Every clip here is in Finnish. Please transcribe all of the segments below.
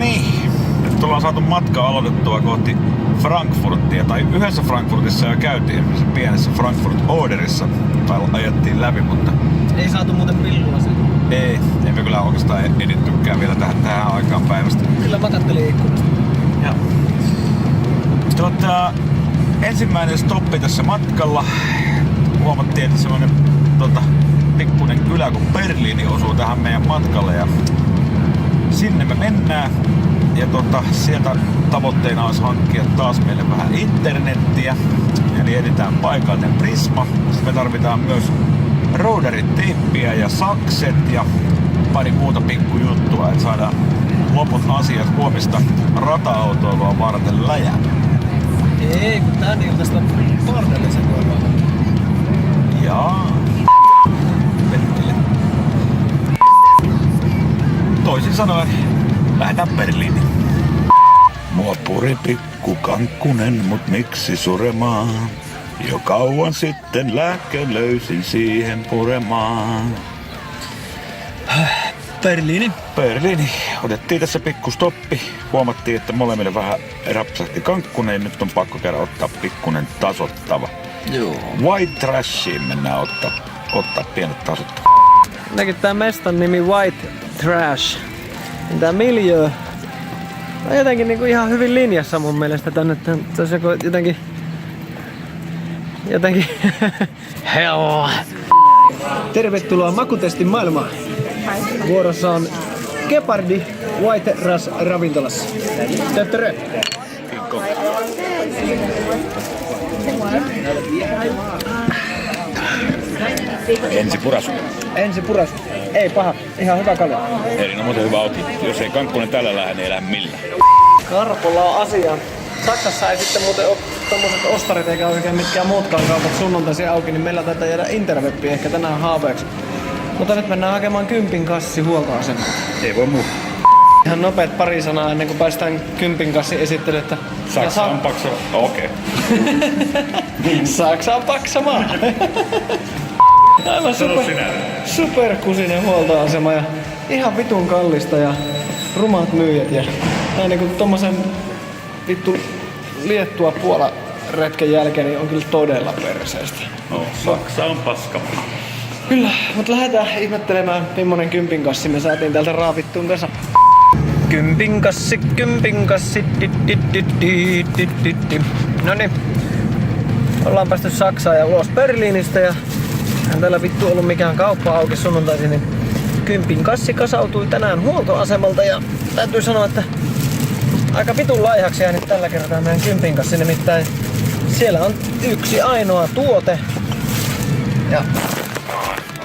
niin, nyt ollaan saatu matkaa aloitettua kohti Frankfurtia, tai yhdessä Frankfurtissa jo käytiin, se pienessä Frankfurt-Oderissa, tai ajettiin läpi, mutta... Ei saatu muuten pillua siitä. Ei, emme kyllä oikeastaan edittykään vielä tähän aikaan päivästä. Kyllä mä kattelin ikkunasta. Ja. Ensimmäinen stoppi tässä matkalla. Huomattiin, että semmonen pikkuinen kylä kuin Berliini osuu tähän meidän matkalle ja sinne me mennään. Ja sieltä tavoitteena olisi hankkia taas meille vähän internettiä. Eli editään paikallinen Prisma. Sitten me tarvitaan myös roudariteippiä ja sakset ja pari muuta pikkujuttua, että saadaan loput asiat huomista rata-autoilua varten läjää. Ei, kun tän iltasta bordellisen voi vaan. Jaa. Perkele. Toisin sanoen, lähdetään Berliiniin. Mua puri pikku kankkunen, mut miksi suremaan? Jo kauan sitten lääkkeen löysin siihen puremaan. Berliini. Otettiin tässä pikku stoppi. Huomattiin, että molemmille vähän rapsahti kankkunen. Nyt on pakko käydä ottaa pikkunen tasottava. Joo. White Trashiin mennään ottaa pienet tasottavat. Näkin tää mestan nimi White Trash. Tää miljö on jotenkin niinku ihan hyvin linjassa mun mielestä tänne. Tässä jotenkin hell. Tervetuloa makutestin maailmaan. Vuorossa on Gepardi White Ras ravintolassa. Töttörö. Kinkko. Ensi purasu. Ei paha. Ihan hyvä kalja. Erinomaisen hyvä auki. Jos ei kankkunen tällä lähde, niin ei lähde millään. Karpolla on asia. Saksassa ei sitten muuten ole tommoset ostarit eikä oikein mitkään muutkaan kaupat sunnuntaisin auki, niin meillä taitaa jäädä interwebbi ehkä tänään haaveeksi. Mutta nyt mennään hakemaan 10 kassi huoltoasemaan. Ei voi muuta. Ihan nopeet pari sanaa ennen kuin päästään 10 kassin esittelyyn, että... Saksa on paksa. Okei. Saksa on paksamaa. Aivan superkusinen huoltoasema ja ihan vitun kallista ja rumat myyjät ja näin niinku tommosen vittu Liettua Puola retken jälkeen niin on kyllä todella perseestä. No, Saksa on paskama. Kyllä, mutta lähdetään ihmettelemään millainen 10 kassi me saatiin täältä raavittuun kanssa. 10 kassi, Noniin. Ollaan päästy Saksaan ja ulos Berliinistä ja eihän täällä vittu ollut mikään kauppa auki sunnuntaisin, niin 10 kassi kasautui tänään huoltoasemalta ja täytyy sanoa, että aika vitun laihaksi jäänyt tällä kertaa meidän 10 kassi, nimittäin siellä on yksi ainoa tuote ja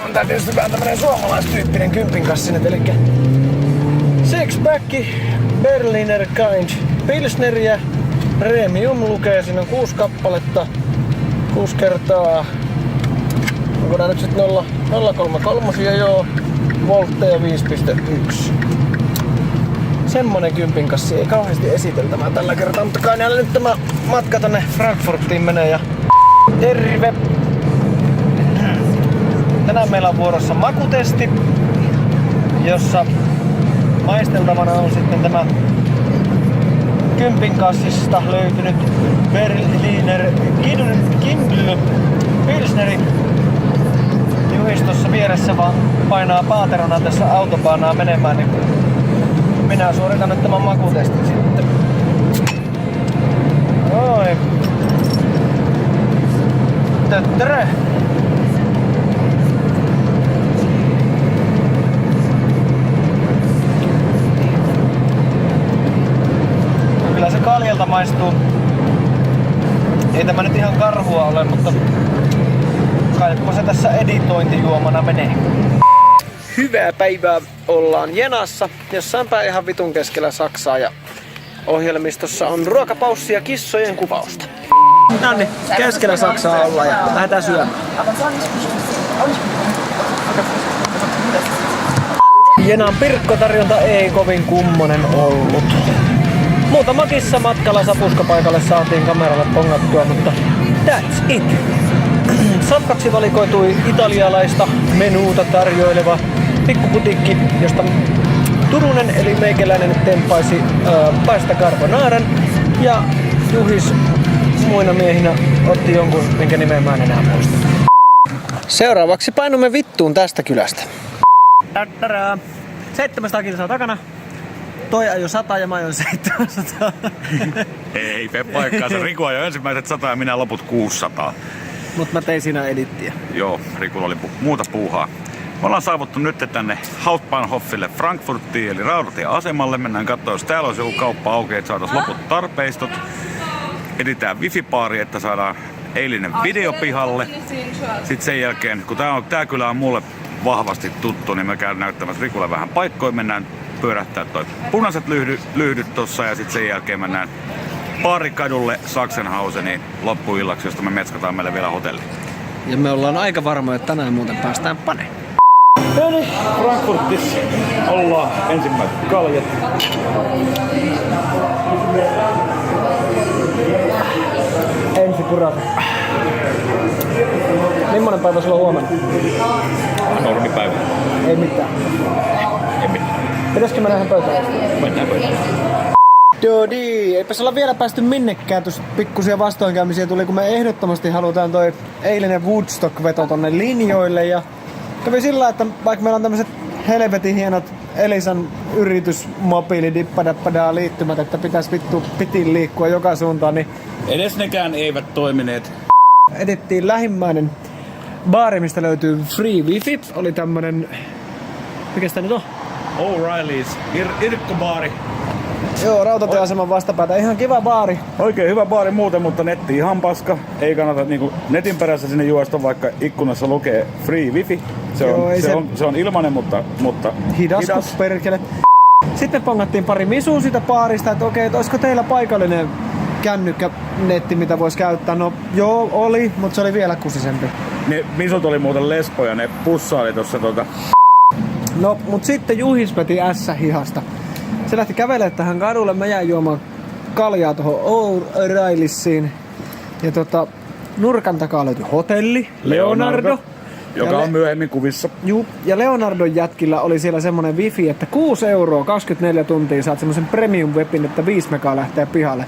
on tää tietysti vähän tämmönen suomalaistyyppinen 10 kassi nyt, elikkä Sixpack Berliner Kind Pilsneriä Premium lukee, siinä on 6 kappaletta 6 kertaa onko nää nyt sit 0,33 joo voltteja 5,1 semmonen 10 kassi, ei kauheasti esiteltämään tällä kertaa, mutta kai näillä nyt tämä matka tonne Frankfurtiin menee ja terve! Tänään meillä on vuorossa makutesti, jossa maisteltavana on sitten tämä 10 kassista löytynyt Berliner Kindle Pilsneri. Juhis tuossa vieressä vaan painaa paaterona tässä autopaanaa menemään, niin minä suoritan nyt tämän makutestin sitten. Oi. Töttörö. Kyllä se kaljalta maistuu. Ei tämä nyt ihan karhua ole, mutta kaipa se tässä editointijuomana menee. Hyvää päivää, ollaan Jenassa, jossain päin ihan vitun keskellä Saksaa ja ohjelmistossa on ruokapaussi ja kissojen kuvausta. Noniin, keskellä Saksaa ollaan ja lähdetään syömään. Jenan pirkkotarjonta ei kovin kummonen ollut. Muutama kissa matkalla sapuskapaikalle saatiin kameralle pongattua, mutta that's it. Safkaksi valikoitui italialaista menuuta tarjoileva pikkuputikki, josta Turunen, eli meikäläinen tempaisi pasta carbonaran ja Juhis muina miehinä otti jonkun, minkä nimeä mä en enää muista. Seuraavaksi painumme vittuun tästä kylästä. 700 kilsaa takana. Toi ajoi 100 ja mä ajoin 700. Ei pidä paikkaansa. Riku ajoi ensimmäiset 100 ja minä loput 600. Mut mä tein siinä edittiä. Joo, Rikulla oli muuta puuhaa. Me ollaan saavuttu nyt tänne Hauptbahnhofille Frankfurtiin, eli rautatieasemalle. Mennään katsoa, jos täällä olisi joku kauppa auki, että saataisiin loput tarpeistot. Editään wifi-baari, että saadaan eilinen video pihalle. Sitten sen jälkeen, kun tää kylä on mulle vahvasti tuttu, niin mä käyn näyttämässä Rikulle vähän paikkoja. Mennään pyörähtää toi punaiset lyhdyt tossa ja sitten sen jälkeen mennään Baarikadulle Sachsenhauseniin loppuillaksi, josta me metskataan meille vielä hotelli. Ja me ollaan aika varmoja, että tänään muuten päästään paneen. Eli Frankfurtissa ollaan ensimmäiset kaljat. Ensi purata. Millainen päivä sulla on huomenna? Normipäivä. Ei mitään. Ei mitään. Pitäisikö mennä ihan pöytään? Mennään pöytään. Dodi, eipäs olla vielä päästy minnekään, tuossa pikkusia vastoinkäymisiä tuli, kun me ehdottomasti halutaan toi eilinen Woodstock-veto tonne linjoille ja kävi sillä, että vaikka meillä on tämmöset helvetin hienot Elisan yritysmobiilidippadappadaa liittymät, että piti liikkua joka suuntaan, niin Edes nekään eivät toimineet. edittiin lähimmäinen baari, mistä löytyy free wifi. Oli tämmönen, mikä sitä nyt on? O'Reilly's Irkko-baari. Joo, rautatieaseman vastapäätä. Ihan kiva baari. Oikein hyvä baari muuten, mutta netti ihan paska. Ei kannata niinku netin perässä sinne juosta, vaikka ikkunassa lukee free wifi. Se on ilmainen, mutta hidas. Perkele. Sitten me pongattiin pari misua siitä baarista, että okei, että olisiko teillä paikallinen kännykkänetti, mitä vois käyttää. No joo, oli, mutta se oli vielä kusisempi. Ne misut oli muuten lesboja, ne pussaili tossa No, mut sitten Juhis veti ässä-hihasta. Se lähti kävelemään tähän kadulle, mä jäin juomaan kaljaa tuohon O'Reillysiin. Ja nurkan takaa löytyi hotelli, Leonardo. Joka on myöhemmin kuvissa. Juu, ja Leonardon jätkillä oli siellä semmonen wifi, että 6 €, 24 tuntia saat semmosen premium webin, että 5 megaa lähtee pihalle.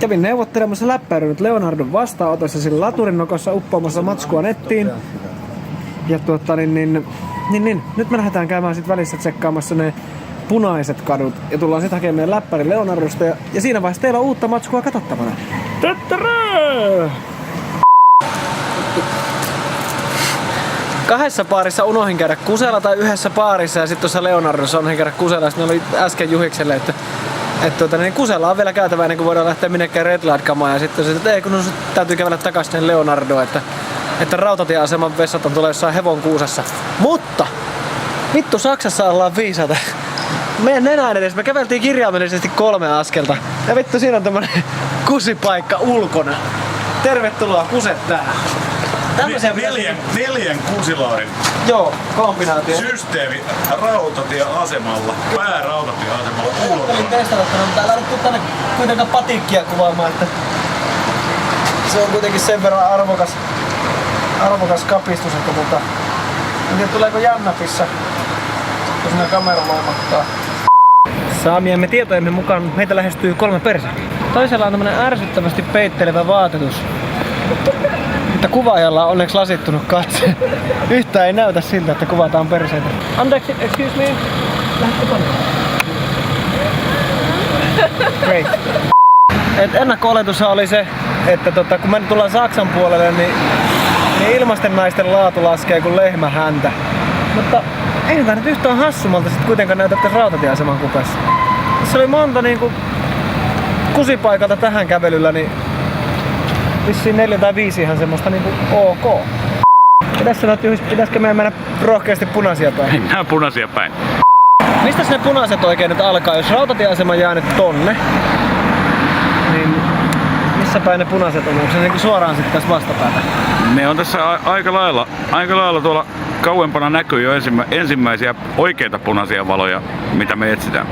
Kävin neuvottelemassa läppäilynyt Leonardon vastaanotossa sillä laturin nokossa uppoamassa matskua nettiin. Ja nyt me lähdetään käymään sit välissä tsekkaamassa ne punaiset kadut ja tullaan sit hakemaan meidän läppäri Leonardosta ja siinä vaiheessa teillä on uutta matskua katsottavana. Tattara! Kahdessa baarissa unohdin käydä kusella tai yhdessä baarissa ja sitten tuossa Leonardossa unohdin käydä kusella ja sitten oli äsken Juhikselle, että niin kusella on vielä käytävä ennen kuin voidaan lähteä minnekään Red Light-kamaan ja sitten se, että ei kun täytyy kävellä takaisin sinne Leonardoon, että rautatieaseman vessat on tulee jossain hevon kuusessa. Mutta vittu Saksassa ollaan viisaita. Meidän nenään edes me käveltiin kirjaimellisesti 3 askelta. Ja vittu siinä on tämmönen kusipaikka ulkona. Tervetuloa kuset tähän. Neljän kusilaarin kombinaatio. systeemi rautatieasemalla, päärautatieasemalla ulkona. Olin testattuna, mutta älä nyt tänne kuitenkaan patikkia kuvaamaan, että se on kuitenkin sen verran arvokas kapistus, että en tiedä tuleeko jännäpissä, kun sinne kamera loimattaa. Saamiemme tietojemme mukaan meitä lähestyy 3 persaa. Toisella on tämmönen ärsyttävästi peittelevä vaatetus. Mutta kuvaajalla on onneksi lasittunut katse. Yhtään ei näytä siltä, että kuvataan perseitä. Anteeksi, excuse me. Lähdette tonne. Great. Ennakko-oletushan oli se, että kun me nyt tullaan Saksan puolelle, niin ilmasten naisten laatu laskee kuin lehmä häntä. Mutta ei tää nyt yhtään hassumalta sit kuitenkaan näytä rautatieaseman kupessa. Tässä oli monta niinku kusipaikalta tähän kävelyllä, niin vissiin 4 tai 5 ihan semmoista niinku ok. Pitäisikö meidän mennä rohkeasti punaisia päin? Mennään punaisia päin. Mistä ne punaiset oikein nyt alkaa? Jos rautatieasema jää nyt tonne, niin missä päin ne punaiset on? Onko se niinku suoraan sitten tässä vastapäätä? Ne on tässä aika lailla tuolla kauempana näkyy jo ensimmäisiä oikeita punaisia valoja, mitä me etsitään.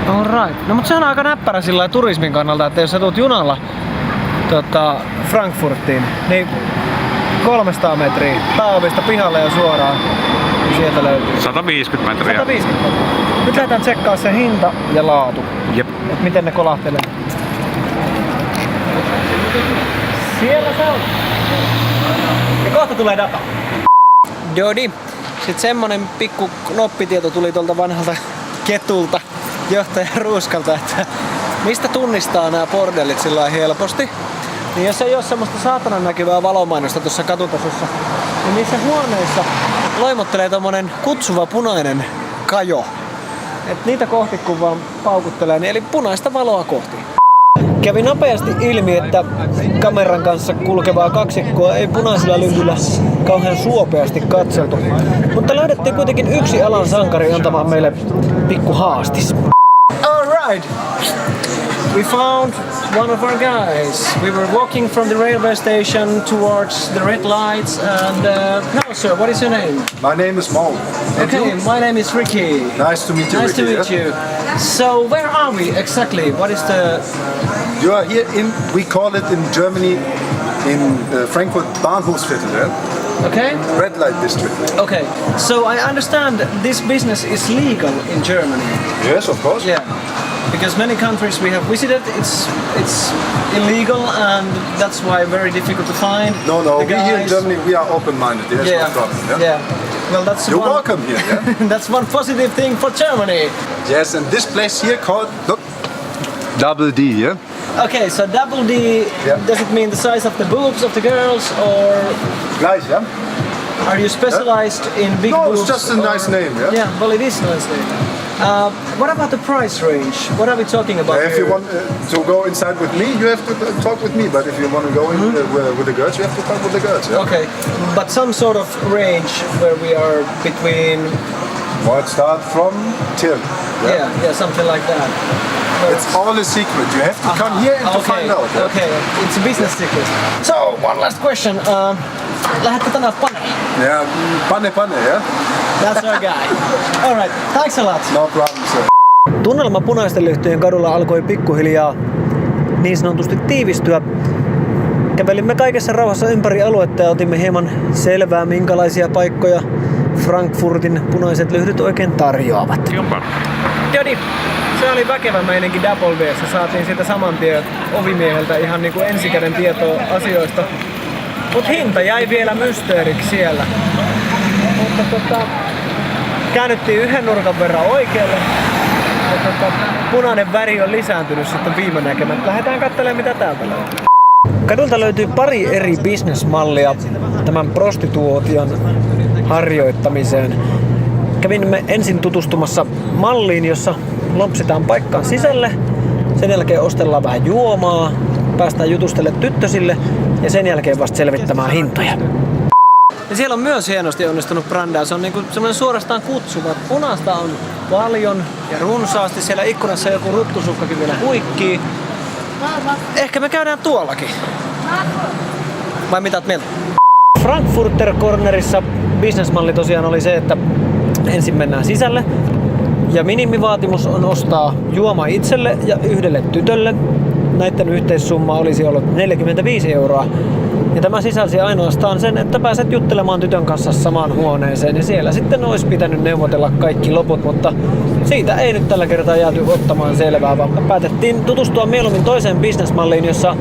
Alright. No mutta se on aika näppärä sillä turismin kannalta, että jos sä tuut junalla Frankfurtiin, niin 300 metriä pääovista pihalle ja suoraan. sieltä löytyy. 150 metriä. 150 metriä. Nyt lähdetään tsekkaa se hinta ja laatu. Jep. Et miten ne kolahtelee. Siellä se on. Ja kohta tulee data. Jodi. Sitten semmonen pikku knoppitieto tuli tuolta vanhalta ketulta, johtaja Ruuskalta, että mistä tunnistaa nämä bordellit sillä helposti. Niin jos ei ole semmoista saatanan näkyvää valomainosta tuossa katutasossa, niin niissä huoneissa loimottelee tommonen kutsuva punainen kajo. Et niitä kohti kun vaan paukuttelee, niin eli punaista valoa kohti. Kävi nopeasti ilmi, että kameran kanssa kulkevaa kaksikkoa ei punaisilla lyhdyllä kauhean suopeasti katseltu. Mutta löydettiin kuitenkin yksi alan sankari antamaan meille pikku haastis. Alright! We found one of our guys. We were walking from the railway station towards the red lights and no sir, what is your name? My name is Mo. Okay, my name is Ricky. Nice to meet you, Nice Ricky. to meet you. So where are we exactly? What is the... You are here in, we call it in Germany, in Frankfurt Bahnhofsviertel, yeah? Okay? Red light district. Okay, so I understand this business is legal in Germany. Yes, of course. Yeah, because many countries we have visited, it's illegal and that's why very difficult to find. No, the we here in guys. Germany, we are open-minded. There's Yeah, no problem. Yeah? yeah. Well, that's You're one, welcome here, yeah? that's one positive thing for Germany. Yes, and this place here called, look, Double D, yeah? Okay, so double D, Yeah. does it mean the size of the boobs of the girls or Nice, yeah? are you specialized in big No, boobs? it's just a nice name, yeah? Yeah, well it is a nice name. What about the price range? What are we talking about If here? you want to go inside with me, you have to talk with me. But if you want to go in with the girls, you have to talk with the girls. Yeah? Okay, but some sort of range where we are between... Well, it starts from till. Yeah, something like that. It's all a secret. You have to come here and to find out. Yeah? Okay, it's a business secret. So, one last question. Lähdätkö tänään paneen? Yeah, pane, yeah? That's our guy. Alright, thanks a lot. No problem, sir. Tunnelma punaisten lyhtyjen kadulla alkoi pikkuhiljaa niin sanotusti tiivistyä. Kävelimme kaikessa rauhassa ympäri aluetta ja otimme hieman selvää, minkälaisia paikkoja Frankfurtin punaiset lyhdyt oikein tarjoavat. Jodi, se oli väkevä meininki Double D:ssä. Saatiin siitä saman tien ovimieheltä ihan niinku ensikäden tietoa asioista. Mut hinta jäi vielä mysteeriksi siellä. Mutta käännyttiin yhden nurkan verran oikealle. Ja punainen väri on lisääntynyt sitten viime näkemään. Lähdetään katselemaan mitä täältä löytyy. Kadulta löytyy pari eri bisnesmallia tämän prostituution harjoittamiseen. Kävimme ensin tutustumassa malliin, jossa lompsitaan paikkaan sisälle. Sen jälkeen ostellaan vähän juomaa, päästään jutustelemaan tyttösille ja sen jälkeen vasta selvittämään hintoja. Ja siellä on myös hienosti onnistunut brändää. Se on niinku semmoinen suorastaan kutsuva. Punaista on paljon ja runsaasti. Siellä ikkunassa joku ruttusukkakin vielä huikkii. Ehkä me käydään tuollakin. Vai mitä oot mieltä? Frankfurter Cornerissa bisnesmalli tosiaan oli se, että ensin mennään sisälle. Ja minimivaatimus on ostaa juoma itselle ja yhdelle tytölle. Näiden yhteissumma olisi ollut 45 €. Ja tämä sisälsi ainoastaan sen, että pääset juttelemaan tytön kanssa samaan huoneeseen. Ja siellä sitten olisi pitänyt neuvotella kaikki loput, mutta siitä ei nyt tällä kertaa jääty ottamaan selvää, vaan päätettiin tutustua mieluummin toiseen bisnesmalliin, jossa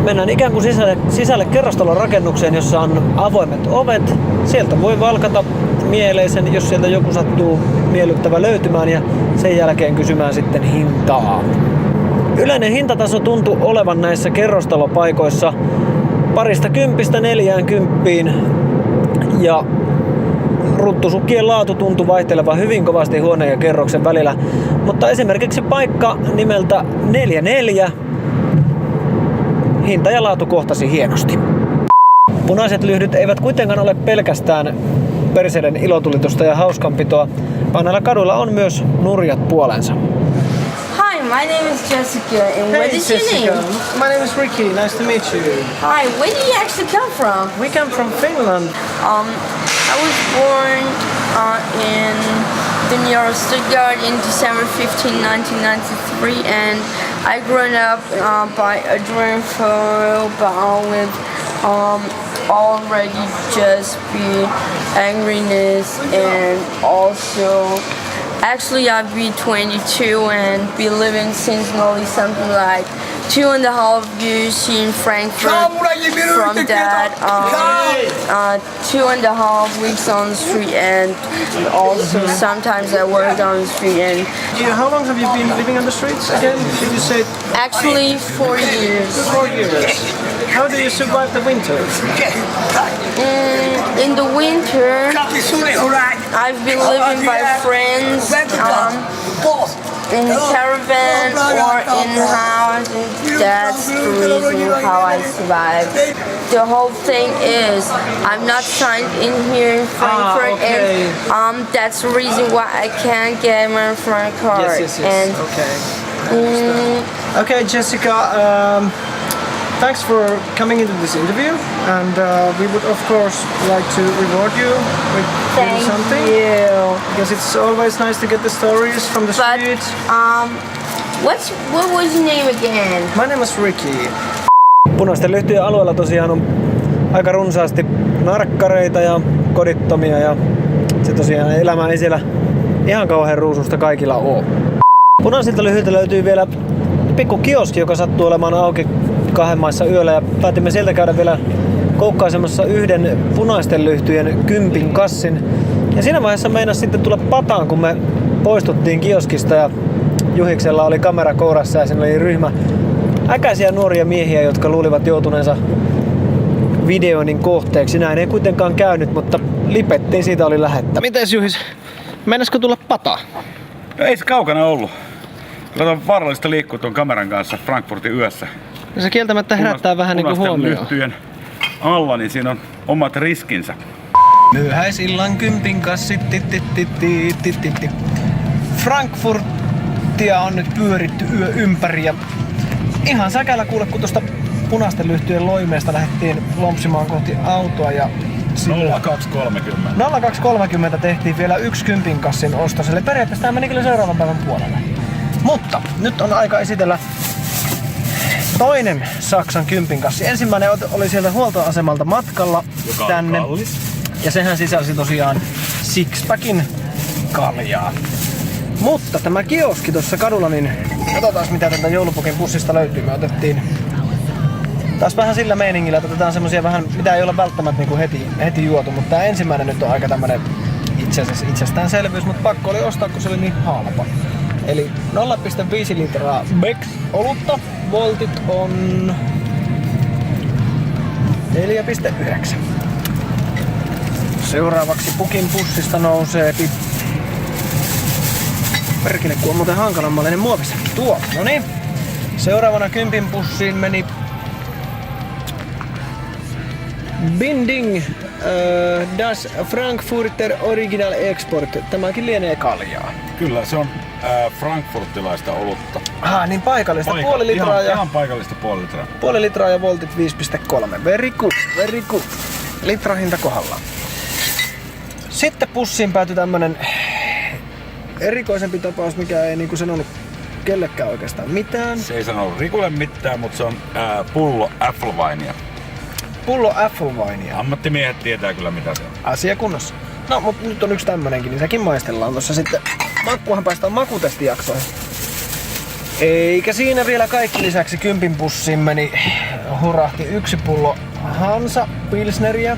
mennään ikään kuin sisälle kerrostalon rakennukseen, jossa on avoimet ovet. Sieltä voi valkata mieleisen, jos sieltä joku sattuu miellyttävä löytymään ja sen jälkeen kysymään sitten hintaa. Yleinen hintataso tuntui olevan näissä kerrostalopaikoissa 20–40 ja ruttusukkien laatu tuntui vaihtelevan hyvin kovasti huoneen ja kerroksen välillä, mutta esimerkiksi paikka nimeltä 44 hinta ja laatu kohtasi hienosti. Punaiset lyhdyt eivät kuitenkaan ole pelkästään perseiden ilotulitusta ja hauskanpitoa, vaan näillä kaduilla on myös nurjat puolensa. Hi, my name is Jessica, and what is your name? My name is Ricky. Nice to meet you. Hi, where do you actually come from? We come from Finland. I was born in the near Stuttgart in December 15, 1993, and I grew up by a dream for with already just be angriness and also actually I've been 22 and been living since nearly something like 2.5 years in Frankfurt. From that, 2.5 weeks on the street, and also sometimes I worked on the street. And How long have you been living on the streets again? Did you say actually 4 years. 4 years? How do you survive the winter? In the winter, I've been living by friends. In caravan or in house, that's the reason how I survive. The whole thing is I'm not signed in here in Frankfurt, okay. and that's the reason why I can't get my front card. Yes. And Okay. Okay, Jessica. Thanks for coming into this interview, and we would of course like to reward you with thank something. you. Because it's always nice to get the stories from the But streets. what was your name again? My name is Ricky. Punaisten lyhtyjen alueella tosiaan on aika runsaasti narkkareita ja kodittomia ja se tosiaan elämä ei siellä ihan kauhean ruususta kaikilla oo. Punaisilta lyhyiltä löytyy vielä pikku kioski, joka sattuu olemaan auki 2 maissa yöllä ja päätimme sieltä käydä vielä koukkaisemassa yhden punaisten lyhtyjen 10 kassin. Ja siinä vaiheessa meinasi sitten tulla pataan, kun me poistuttiin kioskista ja Juhiksella oli kamera kourassa ja siinä oli ryhmä äkäisiä nuoria miehiä, jotka luulivat joutuneensa videoinnin kohteeksi. Näin ei kuitenkaan käynyt, mutta lipettiin, siitä oli lähettä. Mites Juhis, meinasko tulla pataa? No ei se kaukana ollut. Kyllä on vaarallista liikkua tuon kameran kanssa Frankfurtin yössä. Ja se kieltämättä herättää vähän niinku huomioon. Lyhtyjen alla, niin siinä on omat riskinsä. Myöhäisillan 10 kassi. Frankfurtia on nyt pyöritty yö ympäri ja ihan säkällä kuule, kun tuosta punaisten lyhtyjen loimeesta lähdettiin lompsimaan kohti autoa ja 0230. tehtiin vielä 1 10 kassin ostos, eli periaatteessa tämä meni kyllä seuraavan päivän puolelle. Mutta nyt on aika esitellä toinen Saksan 10 kassi. Ensimmäinen oli sieltä huoltoasemalta matkalla tänne. Ja sehän sisälsi tosiaan sixpackin kaljaa. Mutta tämä kioski tuossa kadulla, niin katsotaan mitä tätä joulupukin pussista löytyy. Me otettiin taas vähän sillä meiningillä, että otetaan semmosia vähän, mitä ei ole välttämättä niinku heti juotu. Mutta tää ensimmäinen nyt on aika tämmönen itsestäänselvyys, mutta pakko oli ostaa, kun se oli niin halpa. Eli 0,5 litraa Beck's olutta. Voltit on 4,9. Seuraavaksi pukin pussista nousee perkele, kun on muuten hankalanmallinen muovisäkki tuo. Noniin. Seuraavana 10 pussiin meni Binding Das Frankfurter Original Export. Tämäkin lienee kaljaa. Kyllä, se on frankfurtilaista olutta. Niin paikallista. Puoli litraa ihan paikallista puoli litraa. Puoli litraa ja voltit 5,3. Very good, very good. Litrahinta kohdallaan. Sitten pussiin päätyi tämmönen erikoisempi tapaus, mikä ei niinku sanonut kellekään oikeastaan mitään. Se ei sanonut Rikulle mitään, mutta se on pullo Applewinea. Pullo Applewinea. Ammattimiehet tietää kyllä mitä se on. Asia kunnossa. No, mutta nyt on yksi tämmönenkin, niin sekin maistellaan tossa sitten. Makkuhan päästään makutestijaksoihin. Eikä siinä vielä kaikki, lisäksi 10 pussiin hurahti 1 pullo Hansa Pilsneriä.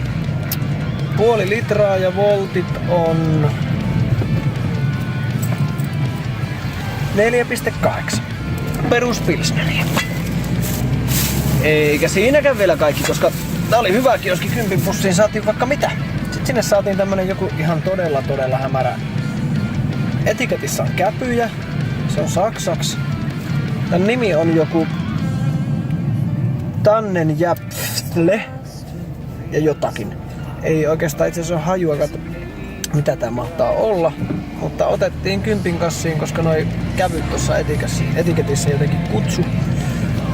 Puoli litraa ja voltit on 4,8. Peruspilsneriä. Eikä siinäkään vielä kaikki, koska tää oli hyvä kioski, 10 pussiin saatiin vaikka mitä. Sitten sinne saatiin tämmönen joku ihan todella hämärä. Etiketissä on käpyjä, se on saksaksi. Tän nimi on joku Tannenjäpfle ja jotakin. Ei oikeastaan itse asiassa ole hajuakaan, mitä tää mahtaa olla. Mutta otettiin 10 kassiin, koska noi kävyt tuossa etiketissä jotenkin kutsu.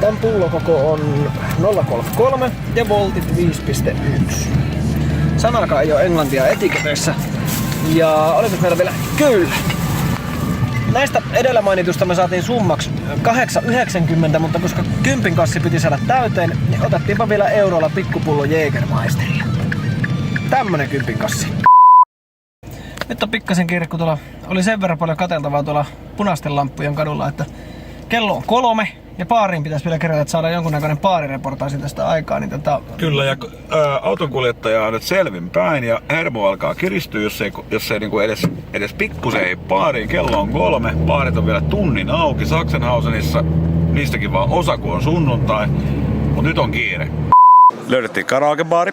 Tän pullokoko on 0,33 ja voltit 5,1. Sanakaan ei ole englantia etiketeissä. Ja oliko meillä vielä? Kyllä! Näistä edellä mainitusta me saatiin summaksi 8,90, mutta koska 10 kassi piti saada täyteen, niin otettiinpa vielä eurolla pikkupullo Jägermeisterille. Tämmönen 10 kassi. Nyt on pikkasen kiire, kun tuolla oli sen verran paljon katseltavaa tuolla punaisten lamppujen kadulla, että kello on 3 ja baariin pitäisi vielä kerätä, että saadaan jonkunnäköinen baarireportaasi tästä aikaa. Niin Kyllä, ja autonkuljettaja on nyt selvinpäin ja hermo alkaa kiristyä, jos ei niinku edes pikkusen ei baariin. Kello on 3, baarit on vielä tunnin auki Sachsenhausenissa, niistäkin vaan osa kun on sunnuntai, mut nyt on kiire. Löydettiin karaokebaari,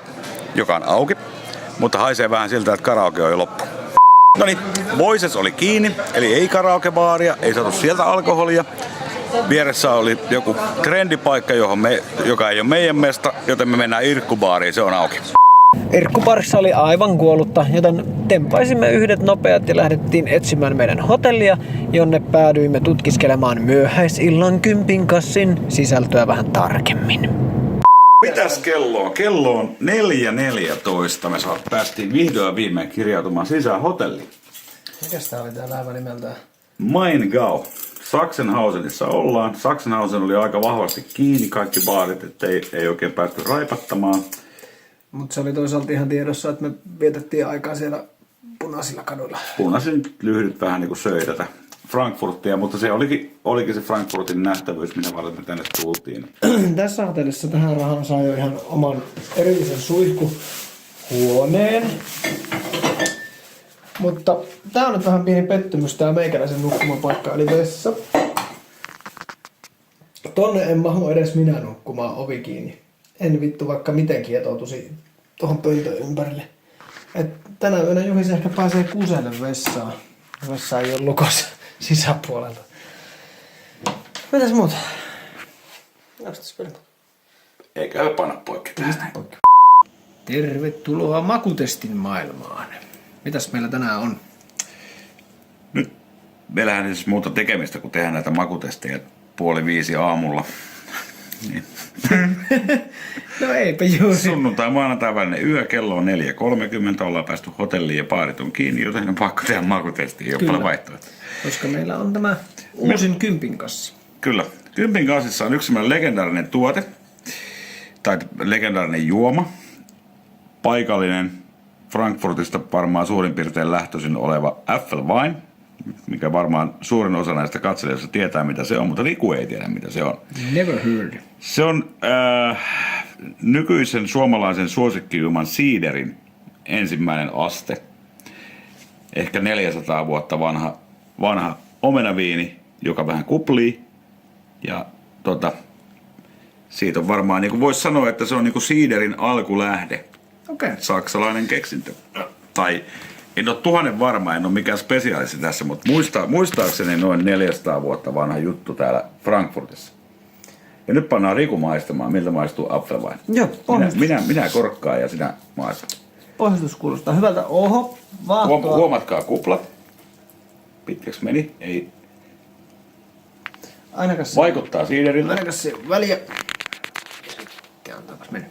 joka on auki, mutta haisee vähän siltä, että karaoke on jo loppu. Noniin, Voices oli kiinni, eli ei karaokebaaria, ei saatu sieltä alkoholia. Vieressä oli joku trendipaikka, joka ei ole meidän mesta, joten me mennään Irkkubaariin, se on auki. Irkkubarissa oli aivan kuollutta, joten tempaisimme yhdet nopeat ja lähdettiin etsimään meidän hotellia, jonne päädyimme tutkiskelemaan myöhäisillan 10 kassin sisältöä vähän tarkemmin. Mitäs kello on? Kello on 4:14. Me päästiin vihdoin viimein kirjautumaan sisään hotelliin. Mikäs tää oli tää läävä nimeltään? Maingau. Sachsenhausenissa ollaan. Sachsenhausen oli aika vahvasti kiinni kaikki baarit, ettei ei oikein päästy raipattamaan. Mutta se oli toisaalta ihan tiedossa, että me vietettiin aikaa siellä punaisilla kaduilla. Punaisin lyhdyt vähän niinku söi tätä Frankfurtia, mutta se olikin se Frankfurtin nähtävyys, minä varten me tänne tultiin. Tässä hotellissa tähän rahaan saa jo ihan oman erillisen suihkuhuoneen. Mutta tää on nyt vähän pieni pettymys, tää meikäläisen nukkumapaikka eli vessa. Tonne en mahu edes minä nukkumaan, ovi kiinni. En vittu vaikka miten kietoutuisi tuohon pöntön ympärille. Et tänä yönä Juhis ehkä pääsee kuselle vessaan. Vessa ei ole lukossa sisäpuolelta. Mitäs muuta? Onko tässä vielä? Eikä panna poikki tästä. Tervetuloa makutestin maailmaan. Mitäs meillä tänään on? Nyt meillähän ei siis muuta tekemistä, kun tehdään näitä makutestejä 4:30 aamulla. Niin. No eipä juuri. Sunnuntai maanantai välinen yö, kello on 4:30, ollaan päästy hotelliin ja baarit on kiinni, joten on pakko tehdä makutesti, ei ole paljon vaihtoehtoja. Koska meillä on tämä uusin 10 kassi. Kyllä. 10 kassissa on yksi sellainen legendaarinen tuote, tai legendaarinen juoma, paikallinen Frankfurtista varmaan suurin piirtein lähtöisin oleva Apfelwein, mikä varmaan suurin osa näistä katselijoista tietää mitä se on, mutta Riku ei tiedä mitä se on. Never heard. Se on nykyisen suomalaisen suosikkijuoman siiderin ensimmäinen aste. Ehkä 400 vuotta vanha omenaviini, joka vähän kuplii. Ja siitä on varmaan, niin kuin voisi sanoa, että se on niin kuin siiderin alkulähde. Okei. Saksalainen keksintö. Tai en ole 1000 varma, en ole mikään spesiaalisti tässä, mutta muistaakseni noin 400 vuotta vanha juttu täällä Frankfurtissa. Ja nyt pannaan Riku maistamaan, miltä maistuu Apfelwein. Joo, minä korkkaan ja sinä maistat. Pohjustus kuulostaa hyvältä. Oho, vaahtoa. Huomatkaa kuplat. Pitkäks meni? Ei. Ainakaan se. Vaikuttaa siideriltä. Ainakaan se väliä. Antaako mennä?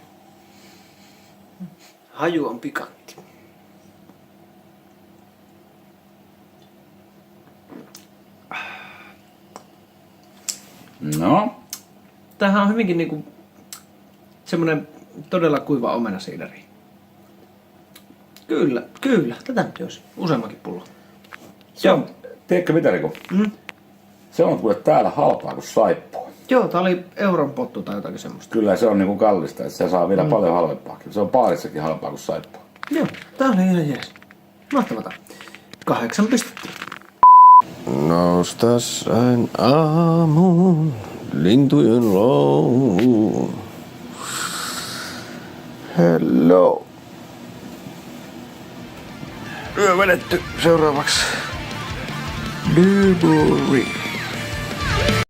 Haju on pikantti. No. Tämähän on hyvinkin niinku semmonen todella kuiva omenasiideri. Kyllä. Tätä nyt olisi useammankin pullo. Se on, tiedätkö mitä Riku? Se on kuule täällä halpaa kuin saippua. Joo, tää oli euron pottu tai jotakin semmoista. Kyllä se on niinku kallista, että se saa vielä paljon halvempaakin. Se on baarissakin halpaa kuin saippua. Joo, tää oli ihan jees. Mahtavata. 8 pistettä. Noustasain aamuun lintujen lauluun. Hello. Yö vedetty. Seuraavaksi Dubury.